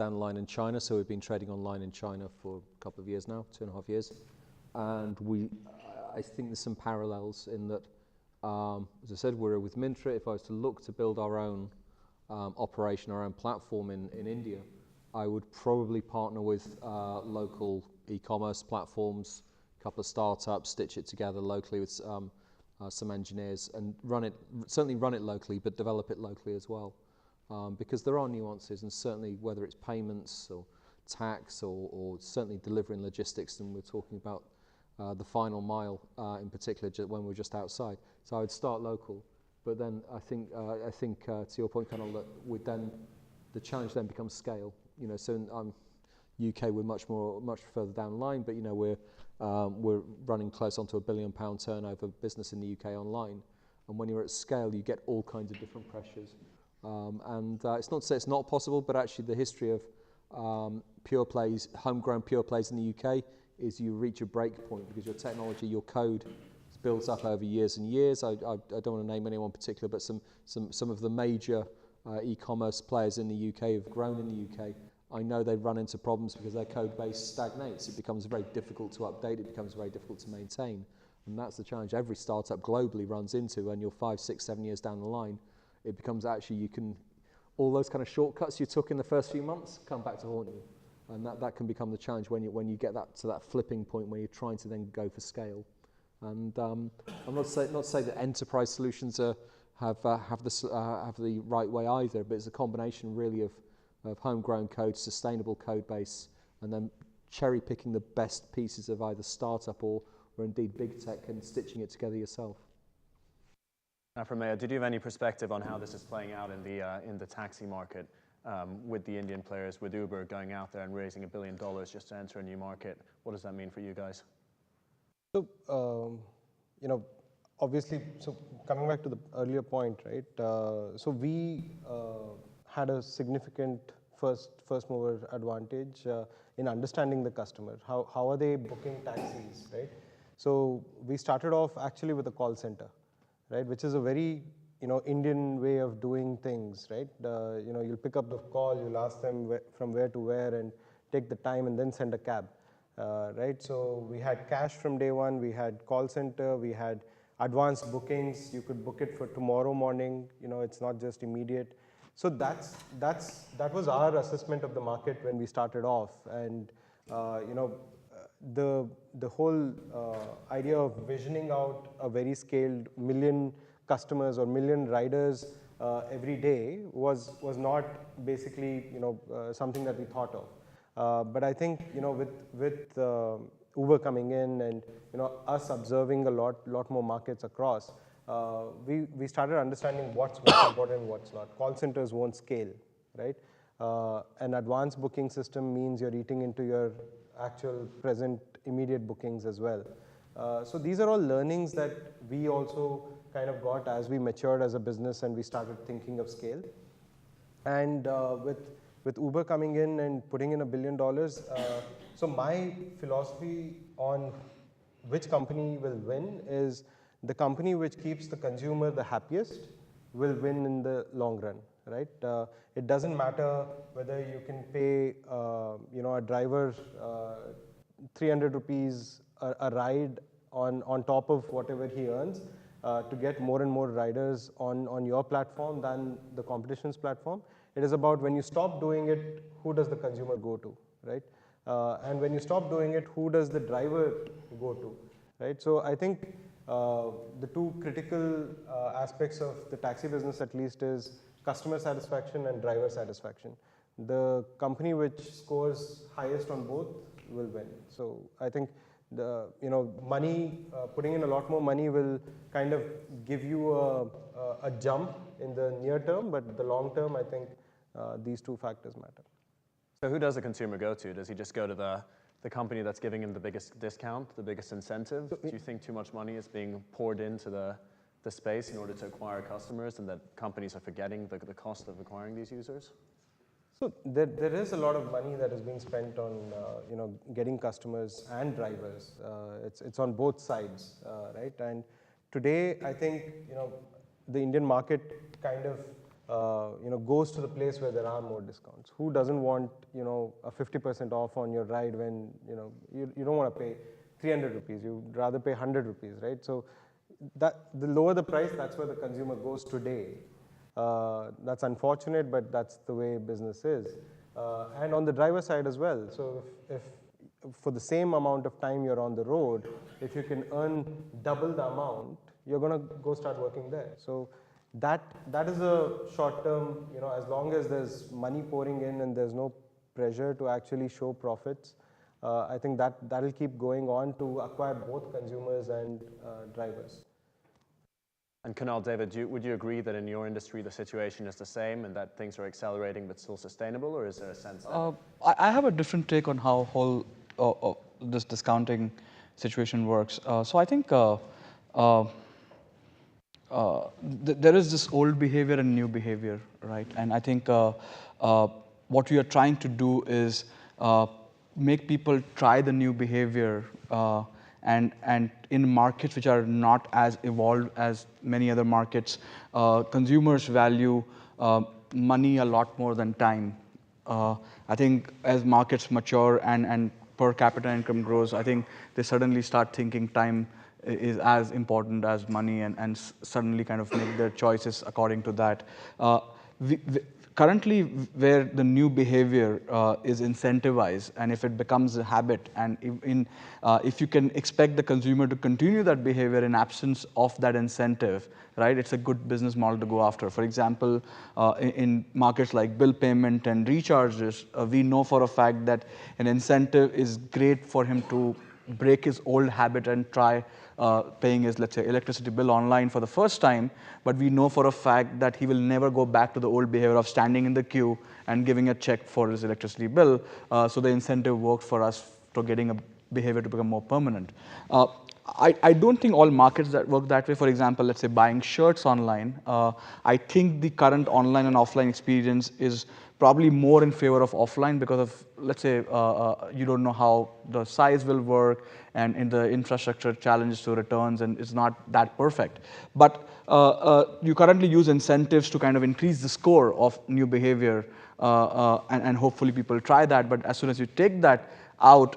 down the line in China, so we've been trading online in China for a couple of years now, 2.5 years. And I think there's some parallels in that, as I said, we're with Myntra. If I was to look to build our own operation, our own platform in India, I would probably partner with local e-commerce platforms, a couple of startups, stitch it together locally with some engineers and certainly run it locally, but develop it locally as well. Because there are nuances, and certainly whether it's payments or tax or certainly delivery and logistics, and we're talking about the final mile in particular when we're just outside. So I would start local, but then I think to your point, Colonel, that the challenge then becomes scale. You know, so in UK we're much further down the line, but you know we're running close onto £1 billion turnover business in the UK online, and when you're at scale, you get all kinds of different pressures. It's not to say it's not possible, but actually the history of pure plays, homegrown pure plays in the UK is you reach a break point because your technology, your code builds up over years and years. I don't want to name anyone particular, but some of the major e-commerce players in the UK have grown in the UK. I know they've run into problems because their code base stagnates. It becomes very difficult to update. It becomes very difficult to maintain. And that's the challenge every startup globally runs into. When you're 5, 6, 7 years down the line, it becomes actually all those kind of shortcuts you took in the first few months come back to haunt you. And that can become the challenge when you get to that flipping point where you're trying to then go for scale. And I'm not to say that enterprise solutions have the right way either, but it's a combination really of homegrown code, sustainable code base, and then cherry picking the best pieces of either startup or indeed big tech and stitching it together yourself. Now, for Maya, did you have any perspective on how this is playing out in the taxi market with the Indian players, with Uber going out there and raising $1 billion just to enter a new market? What does that mean for you guys? So, you know, obviously, so coming back to the earlier point, right? So we had a significant first mover advantage in understanding the customer. How are they booking taxis, right? So we started off actually with a call center, right? Which is a very Indian way of doing things, right? You'll pick up the call, you'll ask them from where to where, and take the time, and then send a cab, right? So we had cash from day one. We had call center. We had advanced bookings. You could book it for tomorrow morning. It's not just immediate. So that was our assessment of the market when we started off, and the whole idea of visioning out a very scaled million customers or million riders every day was not basically something that we thought of. But I think with Uber coming in and us observing a lot more markets across, we started understanding what's important and what's not. Call centers won't scale, right? An advanced booking system means you're eating into your actual present immediate bookings as well. So these are all learnings that we also kind of got as we matured as a business and we started thinking of scale. And with Uber coming in and putting in $1 billion, so my philosophy on which company will win is the company which keeps the consumer the happiest will win in the long run, right? It doesn't matter whether you can pay a driver 300 rupees a ride on top of whatever he earns to get more and more riders on your platform than the competition's platform. It is about when you stop doing it, who does the consumer go to, right? And when you stop doing it, who does the driver go to, right? So I think the two critical aspects of the taxi business at least is customer satisfaction and driver satisfaction. The company which scores highest on both will win. So I think the money, putting in a lot more money will kind of give you a jump in the near term, but the long term, I think these two factors matter. So who does the consumer go to? Does he just go to the company that's giving him the biggest discount, the biggest incentive? Do you think too much money is being poured into the space in order to acquire customers, and that companies are forgetting the cost of acquiring these users? So there is a lot of money that is being spent on getting customers and drivers. It's on both sides, right? And today I think the Indian market kind of goes to the place where there are more discounts. Who doesn't want, a 50% off on your ride when, you don't want to pay 300 rupees, you'd rather pay 100 rupees, right? So that the lower the price, that's where the consumer goes today. That's unfortunate, but that's the way business is. And on the driver side as well. So if for the same amount of time you're on the road, if you can earn double the amount, you're going to go start working there. So that is a short term, as long as there's money pouring in and there's no pressure to actually show profits, I think that'll keep going on to acquire both consumers and drivers. And Kunal, David, would you agree that in your industry the situation is the same and that things are accelerating but still sustainable, or is there a sense that? I have a different take on how whole this discounting situation works. So I think there is this old behavior and new behavior, right? And I think what we are trying to do is make people try the new behavior, and in markets which are not as evolved as many other markets, consumers value money a lot more than time. I think as markets mature and per capita income grows, I think they suddenly start thinking time is as important as money, and suddenly kind of make their choices according to that. Currently, where the new behavior is incentivized, and if it becomes a habit, and if you can expect the consumer to continue that behavior in absence of that incentive, right, it's a good business model to go after. For example, in markets like bill payment and recharges, we know for a fact that an incentive is great for him to break his old habit and try paying his, let's say, electricity bill online for the first time, but we know for a fact that he will never go back to the old behavior of standing in the queue and giving a check for his electricity bill. So the incentive worked for us for getting a behavior to become more permanent. I don't think all markets that work that way. For example, let's say buying shirts online. I think the current online and offline experience is probably more in favor of offline because of, let's say, you don't know how the size will work, and in the infrastructure challenges to returns, and it's not that perfect. But you currently use incentives to kind of increase the score of new behavior, and hopefully people try that. But as soon as you take that out,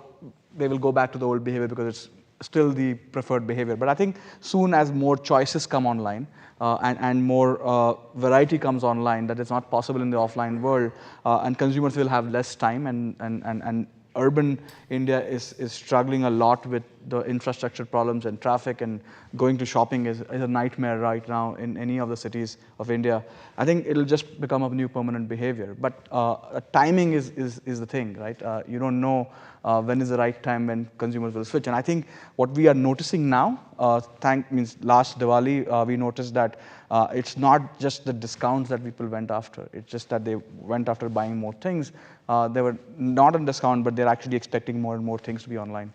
they will go back to the old behavior because it's still the preferred behavior. But I think soon as more choices come online, and more variety comes online that is not possible in the offline world, and consumers will have less time, and urban India is struggling a lot with the infrastructure problems and traffic, and going to shopping is a nightmare right now in any of the cities of India. I think it'll just become a new permanent behavior. But timing is the thing, right? You don't know when is the right time when consumers will switch. And I think what we are noticing now, last Diwali, we noticed that it's not just the discounts that people went after. It's just that they went after buying more things. They were not on discount, but they're actually expecting more and more things to be online.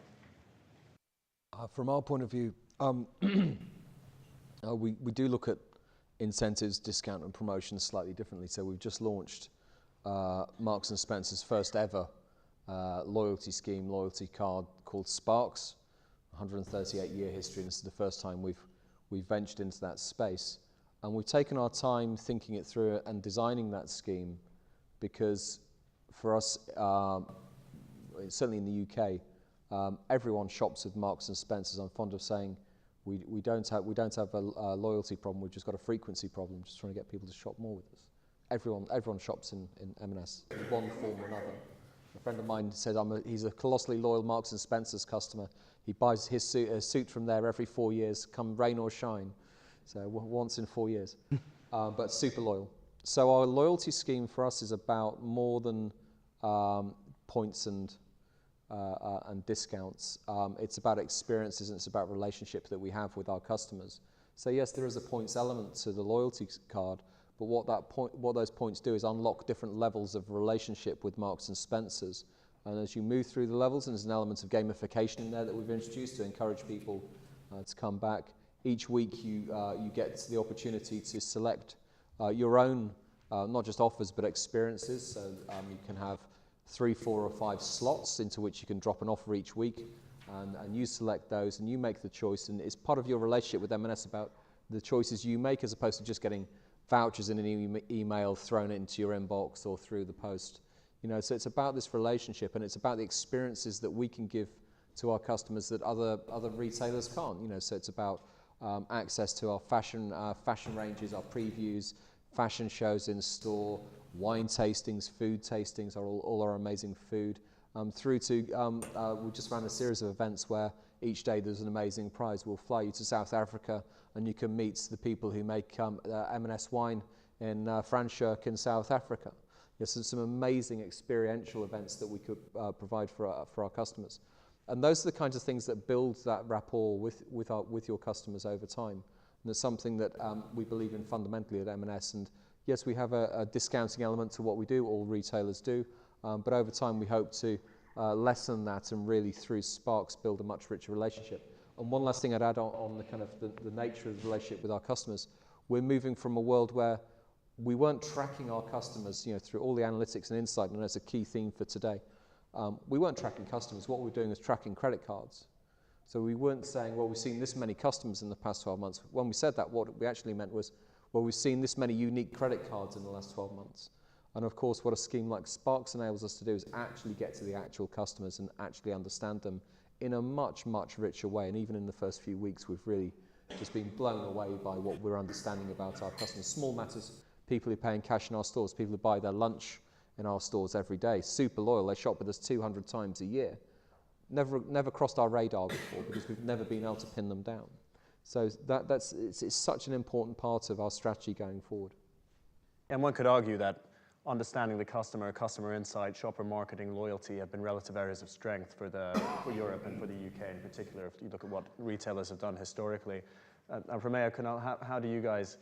From our point of view, we do look at incentives, discount and promotions slightly differently. So we've just launched Marks and Spencer's first ever loyalty scheme, loyalty card called Sparks, 138-year history, and this is the first time we've ventured into that space. And we've taken our time thinking it through and designing that scheme, because for us, certainly in the UK, everyone shops at Marks and Spencer's. I'm fond of saying we don't have a loyalty problem. We've just got a frequency problem, just trying to get people to shop more with us. Everyone shops in M&S in one form or another. A friend of mine said he's a colossally loyal Marks and Spencer's customer. He buys his suit from there every 4 years, come rain or shine. So once in 4 years, but super loyal. So our loyalty scheme for us is about more than points and discounts. It's about experiences, and it's about relationships that we have with our customers. So yes, there is a points element to the loyalty card, but what those points do is unlock different levels of relationship with Marks and Spencer's. And as you move through the levels, and there's an element of gamification in there that we've introduced to encourage people to come back. Each week you get the opportunity to select your own, not just offers, but experiences. So you can have 3, 4 or 5 slots into which you can drop an offer each week, and you select those and you make the choice, and it's part of your relationship with M&S about the choices you make, as opposed to just getting vouchers in an email, thrown it into your inbox or through the post. So it's about this relationship, and it's about the experiences that we can give to our customers that other retailers can't. So it's about access to our fashion ranges, our previews, fashion shows in store, wine tastings, food tastings, all our amazing food, through to we just ran a series of events where each day there's an amazing prize. We'll fly you to South Africa, and you can meet the people who make M&S wine in Franschhoek in South Africa. Yes, some amazing experiential events that we could provide for our customers. And those are the kinds of things that build that rapport with your customers over time. And it's something that we believe in fundamentally at M&S. And yes, we have a discounting element to what we do, all retailers do, but over time we hope to lessen that and really through Sparks build a much richer relationship. And one last thing I'd add on the kind of the nature of the relationship with our customers. We're moving from a world where we weren't tracking our customers, through all the analytics and insight, and that's a key theme for today. We weren't tracking customers. What we're doing is tracking credit cards. So we weren't saying, well, we've seen this many customers in the past 12 months. When we said that, what we actually meant was, well, we've seen this many unique credit cards in the last 12 months. And of course, what a scheme like Sparks enables us to do is actually get to the actual customers and actually understand them in a much, much richer way. And even in the first few weeks, we've really just been blown away by what we're understanding about our customers. Small matters, people who pay in cash in our stores, people who buy their lunch in our stores every day, super loyal. They shop with us 200 times a year. Never crossed our radar before because we've never been able to pin them down. So it's such an important part of our strategy going forward. And one could argue that understanding the customer insight, shopper marketing, loyalty have been relative areas of strength for Europe and for the UK in particular, if you look at what retailers have done historically. And Prameya, how do you guys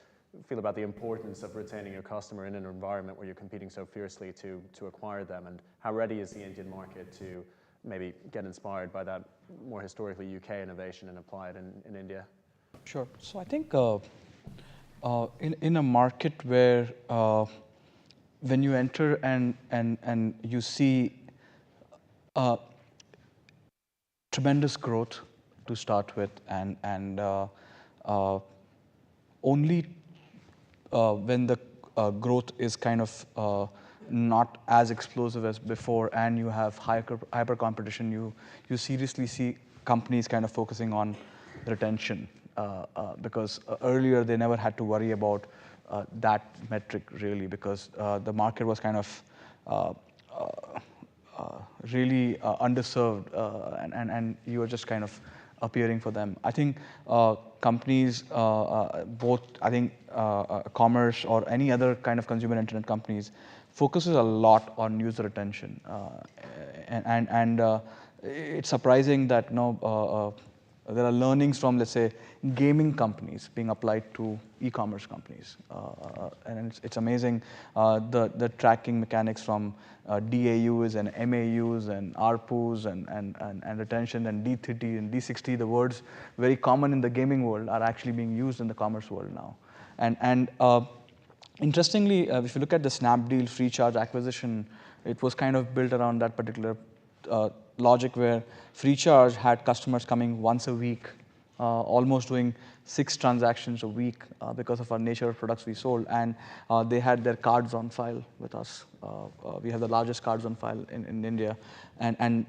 feel about the importance of retaining your customer in an environment where you're competing so fiercely to acquire them? And how ready is the Indian market to maybe get inspired by that more historically UK innovation and apply it in India? Sure. So I think in a market where when you enter and you see tremendous growth to start with, and only when the growth is kind of not as explosive as before, and you have hyper competition, you seriously see companies kind of focusing on retention, because earlier they never had to worry about that metric really, because the market was kind of really underserved, and you were just kind of appearing for them. I think companies, both I think commerce or any other kind of consumer internet companies, focuses a lot on user retention, and it's surprising that there are learnings from, let's say, gaming companies being applied to e-commerce companies, and it's amazing the tracking mechanics from DAUs and MAUs and ARPUs and retention and D30 and D60. The words very common in the gaming world are actually being used in the commerce world now, and interestingly, if you look at the Snapdeal Freecharge acquisition, it was kind of built around that particular logic where Freecharge had customers coming once a week, almost doing 6 transactions a week because of our nature of products we sold, and they had their cards on file with us. We have the largest cards on file in India, and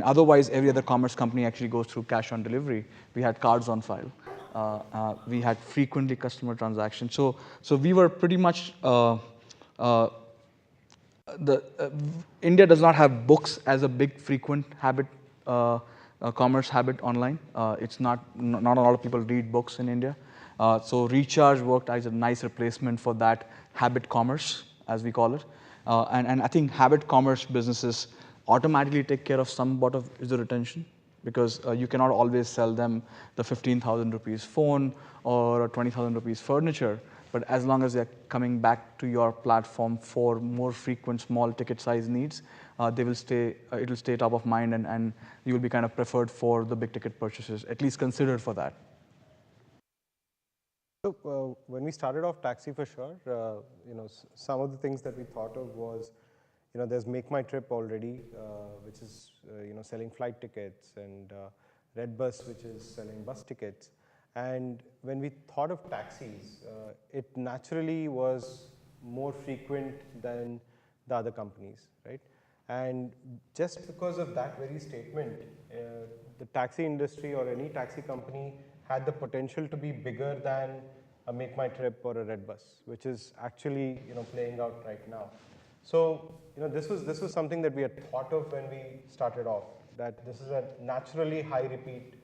otherwise every other commerce company actually goes through cash on delivery. We had cards on file. We had frequently customer transactions. So we were pretty much India does not have books as a big frequent habit, commerce habit online. It's not a lot of people read books in India. So Recharge worked as a nice replacement for that habit commerce, as we call it. And I think habit commerce businesses automatically take care of somewhat of user retention, because you cannot always sell them the 15,000 rupees phone or 20,000 rupees furniture. But as long as they're coming back to your platform for more frequent small ticket size needs, they will stay. It'll stay top of mind, and you will be kind of preferred for the big ticket purchases, at least considered for that. So when we started off Taxi for Sure, some of the things that we thought of was, there's Make My Trip already, which is selling flight tickets, and Redbus, which is selling bus tickets. And when we thought of taxis, it naturally was more frequent than the other companies, right? And just because of that very statement, the taxi industry or any taxi company had the potential to be bigger than a Make My Trip or a Redbus, which is actually playing out right now. So this was something that we had thought of when we started off, that this is a naturally high repeat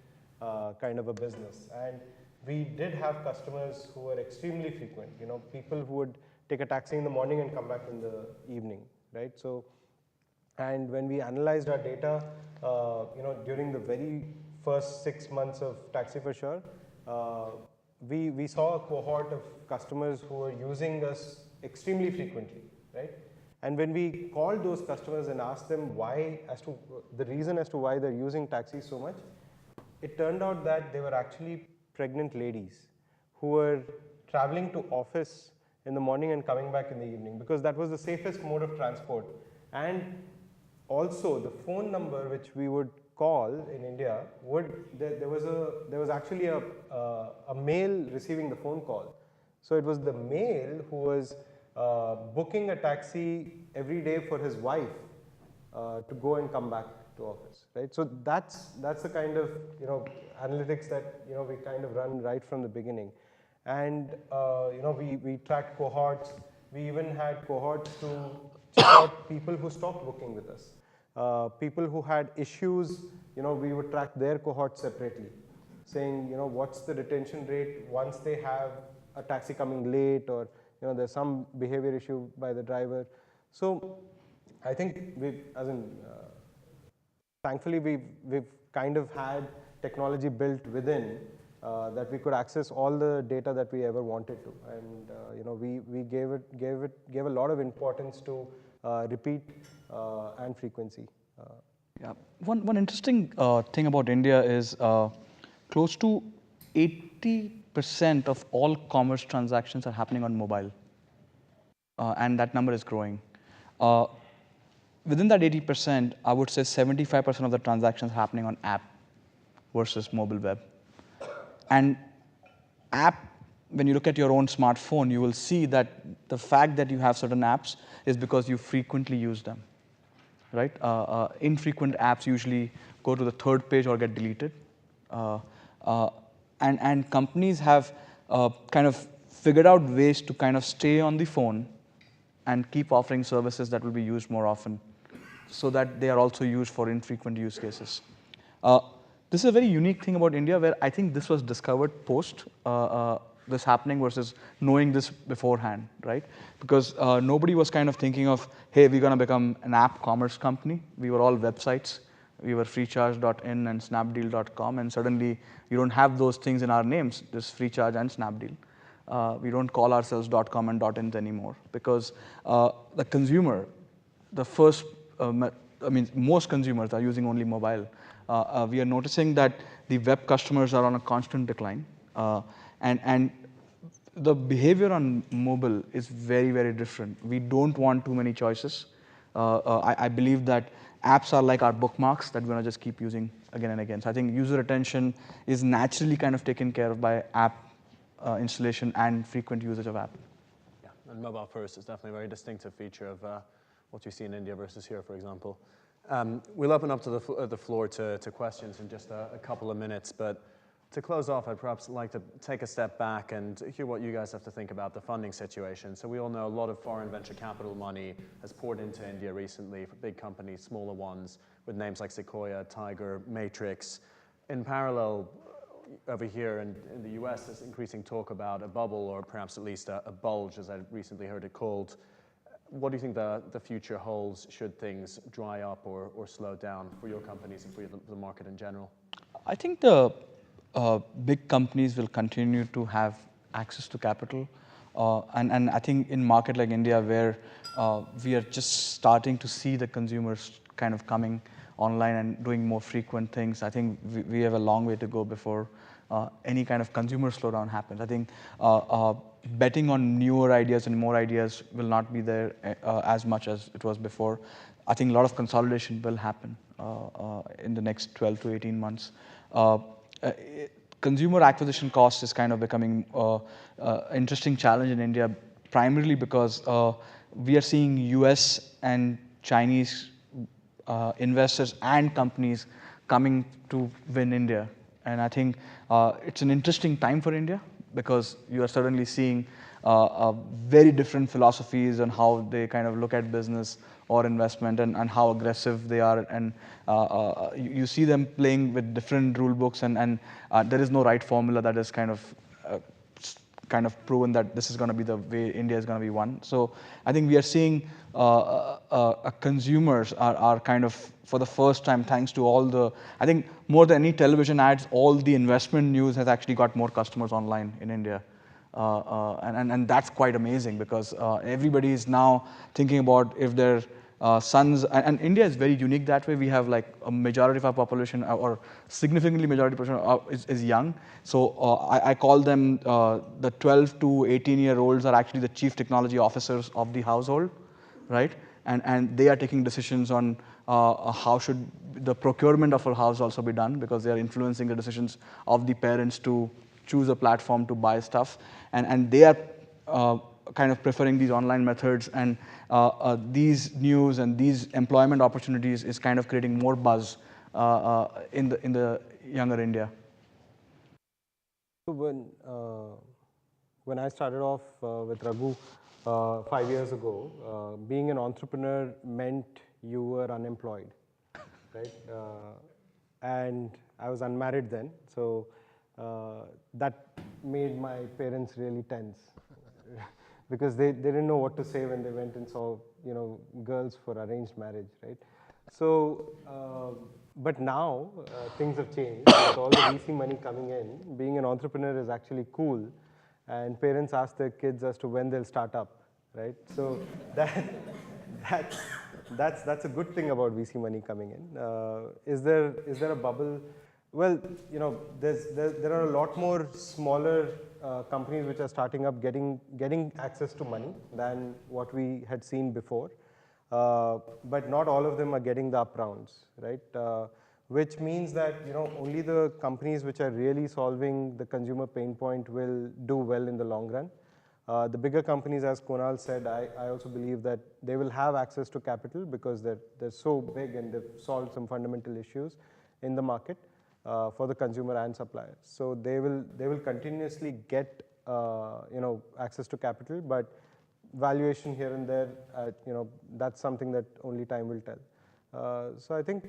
kind of a business. And we did have customers who were extremely frequent, people who would take a taxi in the morning and come back in the evening, right? So, and when we analyzed our data, during the very first 6 months of Taxi for Sure, we saw a cohort of customers who were using us extremely frequently, right? And when we called those customers and asked them why, as to the reason as to why they're using taxis so much, it turned out that they were actually pregnant ladies who were traveling to office in the morning and coming back in the evening, because that was the safest mode of transport. And also the phone number which we would call in India there was actually a male receiving the phone call. So it was the male who was booking a taxi every day for his wife to go and come back to office, right? So that's the kind of analytics that we kind of run right from the beginning. And we tracked cohorts. We even had cohorts to check out people who stopped booking with us. People who had issues, we would track their cohorts separately, saying, what's the retention rate once they have a taxi coming late, or there's some behavior issue by the driver. So I think thankfully we've kind of had technology built within that we could access all the data that we ever wanted to, and we gave a lot of importance to repeat and frequency. Yeah, one interesting thing about India is close to 80% of all commerce transactions are happening on mobile, and that number is growing. Within that 80%, I would say 75% of the transactions are happening on app versus mobile web. And app, when you look at your own smartphone, you will see that the fact that you have certain apps is because you frequently use them, right? Infrequent apps usually go to the third page or get deleted. And companies have kind of figured out ways to kind of stay on the phone and keep offering services that will be used more often, so that they are also used for infrequent use cases. This is a very unique thing about India, where I think this was discovered post this happening versus knowing this beforehand, right? Because nobody was kind of thinking of, hey, we're going to become an app commerce company. We were all websites. We were freecharge.in and snapdeal.com, and suddenly you don't have those things in our names, just freecharge and Snapdeal. We don't call ourselves .com and .ins anymore, because the consumer, the first, most consumers are using only mobile. We are noticing that the web customers are on a constant decline, and the behavior on mobile is very, very different. We don't want too many choices. I believe that apps are like our bookmarks that we're going to just keep using again and again. So I think user attention is naturally kind of taken care of by app installation and frequent usage of app. Yeah, and mobile first is definitely a very distinctive feature of what you see in India versus here, for example. We'll open up to the floor to questions in just a couple of minutes, but to close off, I'd perhaps like to take a step back and hear what you guys have to think about the funding situation. So we all know a lot of foreign venture capital money has poured into India recently for big companies, smaller ones, with names like Sequoia, Tiger, Matrix. In parallel, over here in the US, there's increasing talk about a bubble, or perhaps at least a bulge, as I recently heard it called. What do you think the future holds should things dry up or slow down for your companies and for the market in general? I think the big companies will continue to have access to capital. And I think in a market like India, where we are just starting to see the consumers kind of coming online and doing more frequent things, I think we have a long way to go before any kind of consumer slowdown happens. I think betting on newer ideas and more ideas will not be there as much as it was before. I think a lot of consolidation will happen in the next 12 to 18 months. consumer acquisition cost is kind of becoming interesting challenge in India, primarily because we are seeing US and Chinese investors and companies coming to win India. And I think it's an interesting time for India because you are suddenly seeing very different philosophies on how they kind of look at business or investment and how aggressive they are. And you see them playing with different rule books and there is no right formula that is kind of proven that this is going to be the way India is going to be won. So I think we are seeing consumers are kind of, for the first time, thanks to all the, I think more than any television ads, all the investment news has actually got more customers online in India. And that's quite amazing because everybody is now thinking about if their sons, and India is very unique that way. We have like a majority of our population, or significantly majority population is young. So I call them the 12 to 18-year-olds are actually the chief technology officers of the household, right? And they are taking decisions on how should the procurement of a house also be done, because they are influencing the decisions of the parents to choose a platform to buy stuff, and they are kind of preferring these online methods, and these news and these employment opportunities is kind of creating more buzz in the younger India. So when I started off with Raghu 5 years ago, being an entrepreneur meant you were unemployed, right? And I was unmarried then, so that made my parents really tense because they didn't know what to say when they went and saw, you know, girls for arranged marriage, right? So, but now things have changed. With all the VC money coming in, being an entrepreneur is actually cool, and parents ask their kids as to when they'll start up, right? So that's a good thing about VC money coming in. Is there a bubble? Well, you know, there are a lot more smaller companies which are starting up getting access to money than what we had seen before. But not all of them are getting the up rounds, right? Which means that, you know, only the companies which are really solving the consumer pain point will do well in the long run. The bigger companies, as Kunal said, I also believe that they will have access to capital because they're so big and they've solved some fundamental issues in the market for the consumer and suppliers. So they will continuously get you know, access to capital, but valuation here and there, you know, that's something that only time will tell. So I think